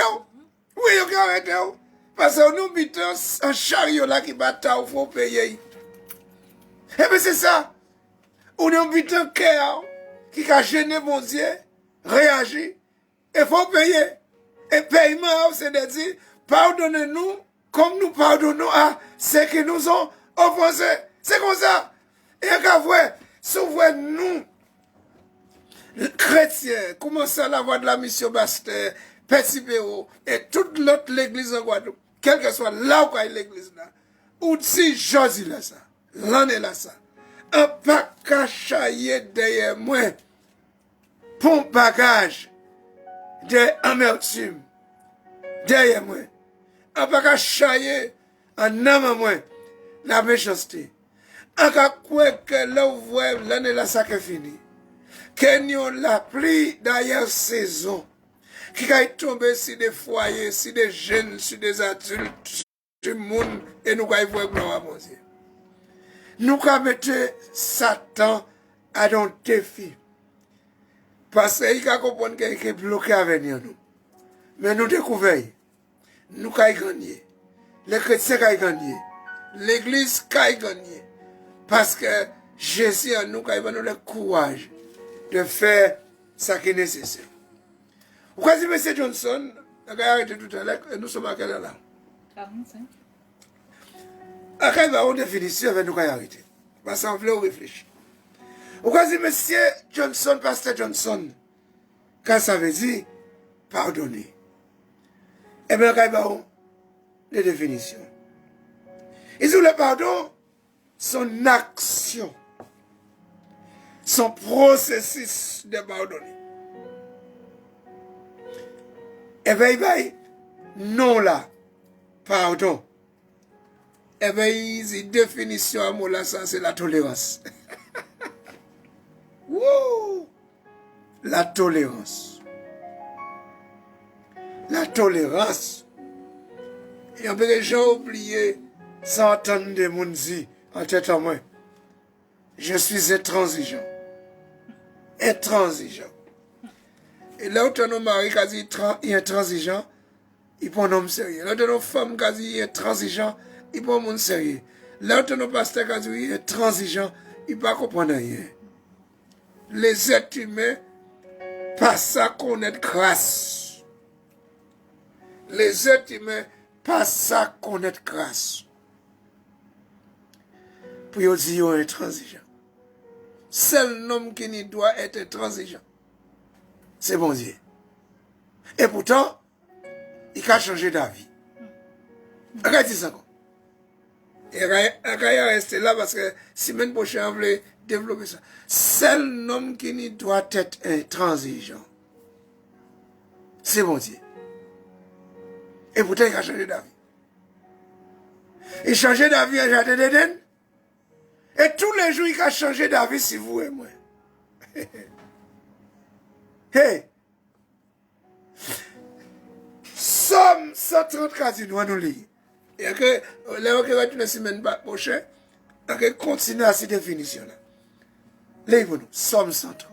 Oui, il veut arrêter. Parce que nous mettons un chariot là qui bat, il faut payer. Et bien c'est ça. On a mis un cœur qui a gêné mon Dieu, réagit, il faut payer. Et paiement, c'est de dire, pardonnez-nous comme nous pardonnons à ceux qui nous ont offensés. C'est comme ça. Et quand vous souvent nous, chrétiens, commençons à la voie de la mission Bastet, Petit Péro, et toute l'autre l'église en Guadeloupe, quel que soit là où il y a l'église là, ou si Josie là ça, l'année là ça, un pas cachaillé derrière moi, pour bagage d'amertume, derrière moi, un pas cachaillé en âme à moi, la méchanceté, En cas que là où vous voyez l'année là ça qui est fini. Qu'il y a la pluie d'ailleurs saison. Qui a tombé sur des foyers, sur des jeunes, sur des adultes, sur du monde. Et nous allons voir gloire à mon Dieu. Nous allons mettre Satan à un défi. Parce qu'il a compris qu'il est bloqué à venir nous. Mais nous découvrons. Nous allons gagner. Les chrétiens allons gagner. L'église allons gagner. Parce que Jésus a nous donné le courage de faire ce qui est nécessaire. Vous voyez, M. Johnson, on a arrêté tout à l'heure, nous sommes à quelle heure là? 45. À quelle heure on définit avec nous arrêter? Parce qu'on voulait réfléchir. Vous voyez, M. Johnson, Pasteur Johnson, quand ça veut dire pardonner. Eh bien, on a les définitions. Et sur le pardon, son action, son processus de pardonner. Eh bien, non là, pardon. Eh bien, la définition à moi là, ça c'est la tolérance. Wouh! La tolérance. La tolérance. Et on peut déjà oublier, sans entendre des gens dire en tête à moi, je suis intransigeant. Intransigeant. Et là où tu as un mari qui est intransigeant, il prend un homme sérieux. Là où tu as une femme qui est intransigeant, il prend un monde sérieux. Là où tu as un pasteur qui est intransigeant, il ne peut pas comprendre rien. Les êtres humains passent à connaître grâce. Les êtres humains passent à connaître grâce. Pour dire qu'ils sont intransigeants. Seul homme qui ne doit être intransigeant, c'est bon Dieu. Et pourtant, il a changé d'avis. Regardez ça. Et il va rester là parce que semaine prochaine, on veut développer ça. Seul homme qui ne doit être intransigeant, c'est bon Dieu. Et pourtant, il a changé d'avis. Il a changé d'avis à Jardin d'Éden. Et tous les jours, il a changé d'avis si vous et moi. Hey! Somme 130 casinos, nous lisons. Et que, là, on va une semaine prochaine, on va continuer à cette définition-là. Lisez-nous, Somme 130.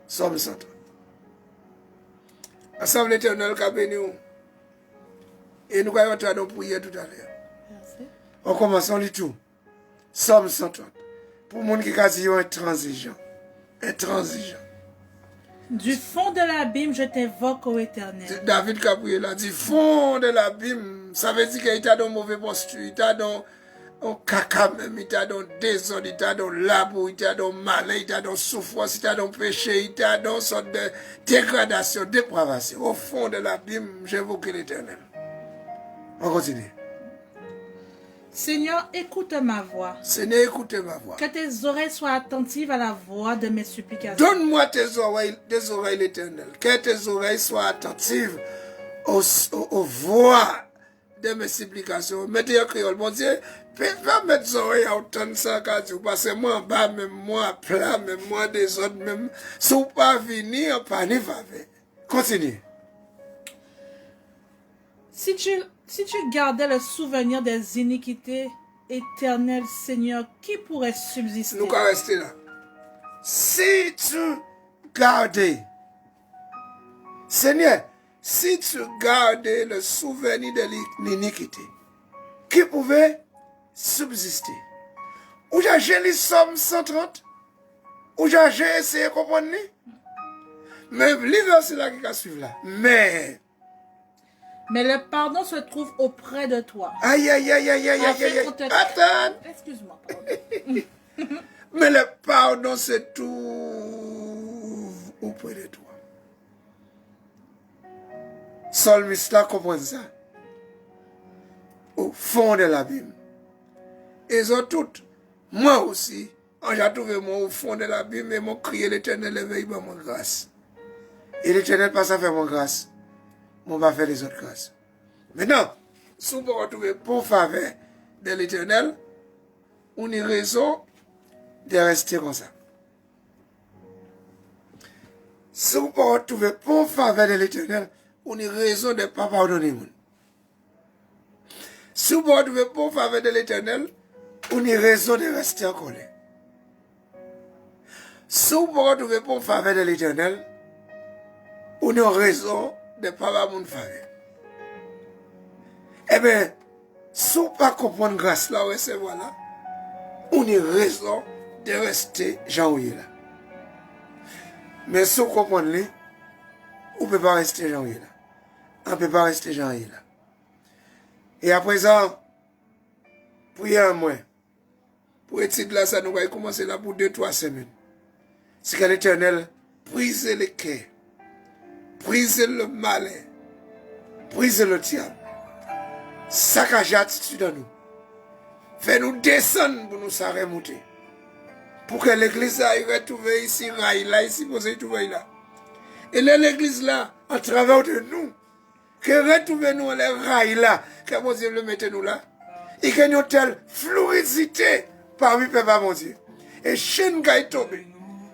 Somme 130. Assemblée éternelle qui a béni. Et nous allons entrer dans la prière tout à l'heure. Merci. On commence, on lit tout. Somme 130. Pour les gens qui disent intransigeant. Intransigeant. Du fond de l'abîme, je t'invoque, ô Éternel. David qui a prié là, du fond de l'abîme, ça veut dire qu'il t'a dans mauvais posture, il t'a dans un caca même, il t'a dans désordre, il t'a dans labou, il t'a dans malin, il t'a dans souffrance, il t'a dans péché, il t'a dans une sorte de dégradation, dépravation. Au fond de l'abîme, j'invoque l'Éternel. On continue. Seigneur, écoute ma voix. Seigneur, écoutez ma voix. Que tes oreilles soient attentives à la voix de mes supplications. Donne-moi tes oreilles, l'Éternel. Que tes oreilles soient attentives aux voix de mes supplications. Mettez un créole, mon Dieu, pas mettre tes oreilles à entendre ça, parce que moi en bas, même moi plat, même moi des autres, même si vous pas venir, pas ni faveur. Continue. Si tu gardais le souvenir des iniquités, Éternel Seigneur, qui pourrait subsister? Nous allons rester là. Si tu gardais, Seigneur, si tu gardais le souvenir de l'iniquité, qui pouvait subsister? Ou j'ai lu Somme 130? Ou j'ai essayé de comprendre? Mais l'hiver, c'est là qui va suivre là. Mais le pardon se trouve auprès de toi. Aïe, aïe, aïe, aïe, aïe, aïe, aïe. Attends. Excuse-moi, pardon. Mais le pardon se trouve auprès de toi. Psalmiste comprend ça. Au fond de l'abîme. Ils ont toutes. Moi aussi, quand j'ai trouvé moi au fond de l'abîme, et mon crié l'Éternel éveille mon grâce. Et l'Éternel passe à faire mon grâce. On va faire les autres grâces. Maintenant, si vous pouvez retrouver pour faveur de l'Éternel, on a raison de rester comme ça. Si vous ne trouvez pas faveur de l'Éternel, on a raison de ne pas pardonner. Si vous ne trouvez pas faveur de l'Éternel, on a raison de rester en colère. Si vous ne trouvez pas faveur de l'Éternel, on a raison de ne pas avoir mon faveur. Eh bien, si vous ne pas comprendre grâce là, recevoir là, on a raison de rester Jean-Ouye là. Mais si vous comprenez, on ne peut pas rester Jean-Ouye là. On ne peut pas rester Jean-Ouye là. Et à présent, priez à moi. Pour étude là, ça nous va commencer là pour 2-3 semaines. C'est que l'Éternel brise le cœur, brise le malin, brise le diable, saccage attitude en nous. Fais-nous descendre pour nous remonter. Pour que l'église aille retrouver ici, rail là, ici, posé tout là. Et l'église là, en travers de nous, que retrouver nous les rails là, que mon Dieu le mette nous là, et que nous avons telle fluidité parmi les peuples, mon Dieu. Et chaîne qui est tombée,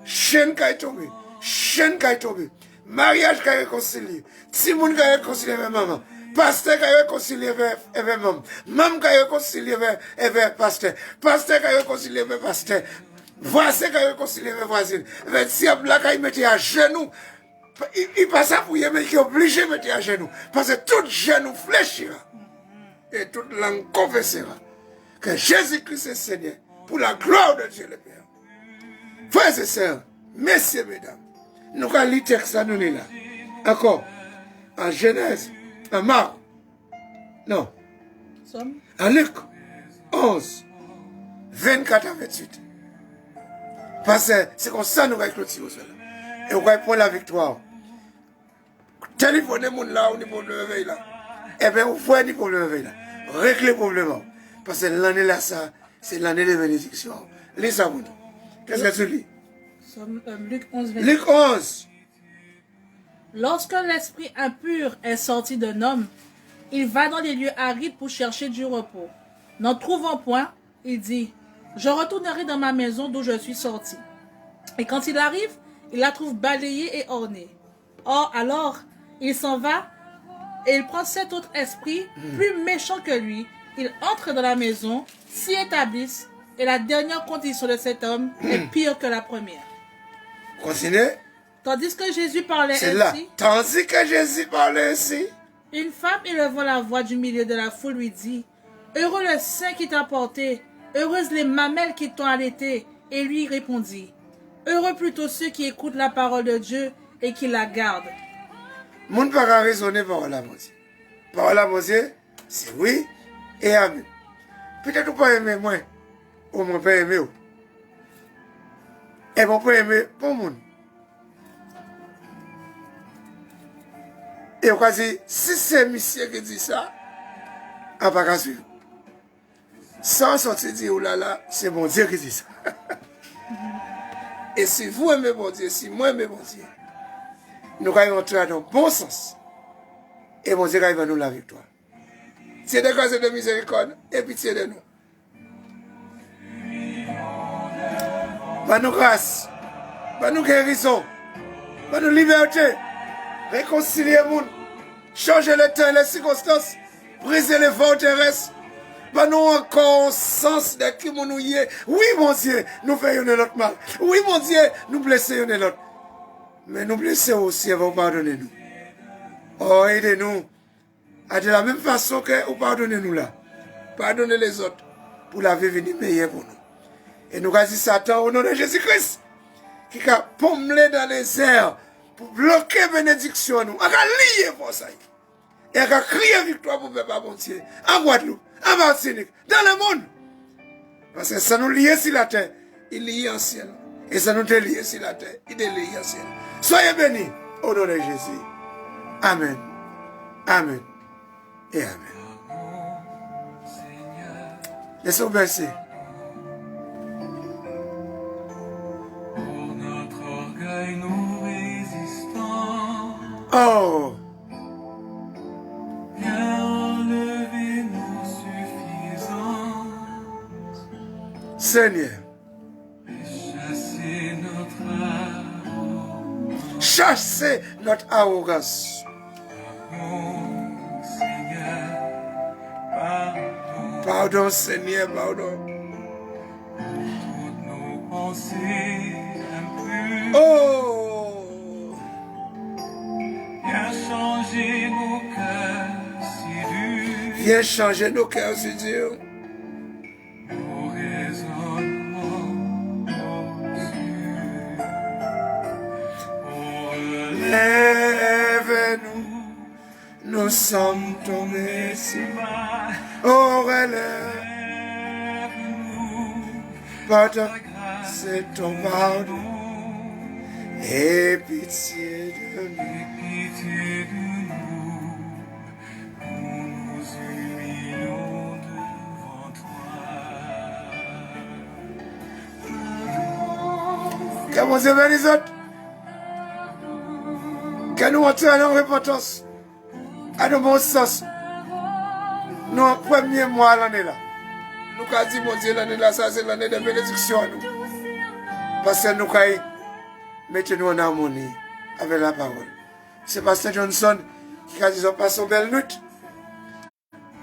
chaîne qui est tombée, chaîne qui est tombée, mariage qui est réconcilié, Simon qui est réconcilié avec maman, pasteur qui est réconcilié avec maman, maman qui est réconcilié avec pasteur, pasteur qui est réconcilié avec pasteur, voisin qui est réconcilié avec voisine, avec diable là qui est mis à genoux. Il passe à fouiller, mais il est obligé de mettre à genoux. Parce que tout genou fléchira. Et toute langue confessera que Jésus-Christ est Seigneur pour la gloire de Dieu le Père. Frères et sœurs, messieurs, mesdames, nous allons lire le texte là, nous là. Encore. En Genèse, en Marc. Non. En Luc 11, 24 à 28. Parce que c'est comme ça que nous allons clôturer cela. Et on va prendre la victoire. Téléphonez mon là, on est pour le réveil là. Eh bien, vous voyez pour le réveil là. Réglez le problème. Parce que l'année là, ça, c'est l'année de bénédiction. Lis ça, vous. Qu'est-ce que tu lis? Luc 11, 28. Luc 11. Lorsque l'esprit impur est sorti d'un homme, il va dans les lieux arides pour chercher du repos. N'en trouvant point, il dit, je retournerai dans ma maison d'où je suis sorti. Et quand il arrive, il la trouve balayée et ornée. Or, alors, il s'en va et il prend cet autre esprit, plus méchant que lui. Il entre dans la maison, s'y établissent, et la dernière condition de cet homme est pire que la première. Continuez. Tandis que Jésus parlait C'est ainsi, là. Tandis que Jésus parlait ainsi, une femme élevant la voix du milieu de la foule lui dit, heureux le sein qui t'a porté, heureuses les mamelles qui t'ont allaité. Et lui répondit, heureux plutôt ceux qui écoutent la parole de Dieu et qui la gardent. mon pas raisonner par la Dieu. Par la Dieu, c'est oui et amen. Peut-être pas aimer moi, ou mon pas aimer. Et mon pas aimer pour monde. Et on va dire, si c'est monsieur qui dit ça, on va pas suivre. Sans sortir dire, oh là là, c'est mon Dieu qui dit ça. Et si vous aimez mon Dieu, si moi aimez mon Dieu, nous allons entrer dans le bon sens. Et mon Dieu va nous la victoire. C'est de grâce et de miséricorde et pitié de nous. Par nous grâce, par nous guérison, par nous liberté, réconcilier le monde, changer le temps et les circonstances, briser les forteresses, par nous encore un sens de qui nous y est. Oui, mon Dieu, nous faisons l'autre mal. Oui, mon Dieu, nous blessons l'autre. Mais nous blessons aussi, vous pardonnez-nous. Oh, aidez-nous. De la même façon que vous pardonnez-nous là. Pardonnez les autres pour la vie venir meilleure pour nous. Et nous avons dit Satan au nom de Jésus-Christ qui a pommelé dans les airs pour bloquer la bénédiction nous. On a lié pour ça. Et on a crié victoire pour le peuple bon Dieu. En Guadeloupe, en Martinique, dans le monde. Parce que ça nous lie sur la terre, il lie en ciel. Et ça nous délie sur la terre, il délie en ciel. Soyez bénis au nom de Jésus. Amen. Amen. Et amen. Laissons bercer. Pour notre orgueil nous résistons. Oh. Viens enlever nos suffisances. Seigneur. Chasser notre arrogance. Chassez notre arrogance. Pardon, Seigneur, pardon. Pardon, Seigneur, pardon. Toutes nos pensées impures. Oh! Viens changer nos cœurs si durs. Viens changer nos cœurs si durs. Nos raisonnements obscurs. Oh, Lève-nous, nous sommes tombés si bas. Oh, relève, relève-nous. par ta grâce et ton pardon. Et pitié de nous. Pitié de nous, nous nous humilions devant toi. Que mon Dieu bénisse les autres. Que nous entrons en repentance. À nos bons sens. Nous, en premier mois l'année là. Nous avons dit, mon Dieu, l'année là, ça c'est l'année de bénédiction à nous. Parce que nous avons mettez-nous en harmonie avec la parole. C'est Pasteur Johnson qui a dit qu'on passe une belle nuit.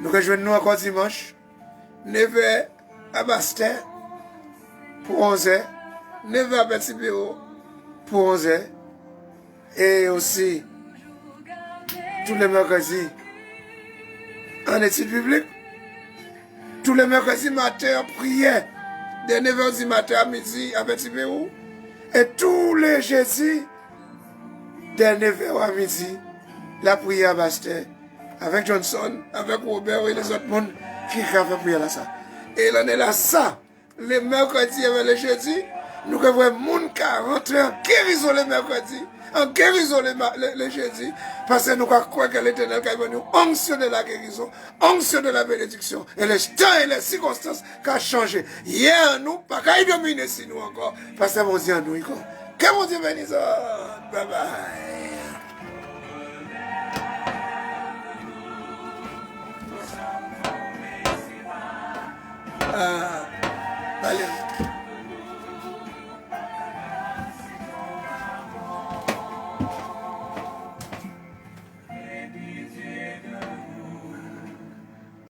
Nous rejoignons encore dimanche, 9h à Bastin pour 11h, 9h à Petit Bureau pour 11h, et aussi tous les mercredis en études bibliques, tous les mercredis matin en prière, de 9h du matin à midi à Petit Bureau, et tous les jeudis, de 9h à midi, la prière à Bastin, avec Johnson, avec Robert et les autres mondes qui ont prier là ça. Et l'année là, ça, les mercredis et les jeudis, nous avons un monde qui a rentré en guérison les mercredis, en guérison les jeudis, parce que nous croyons que l'Éternel a venu onctionner la guérison, onctionner la bénédiction, et les temps et les circonstances qui ont changé. Hier, nous, pas qu'à dominer si nous encore, parce que mon Dieu, nous, que mon Dieu bénisse, bye bye.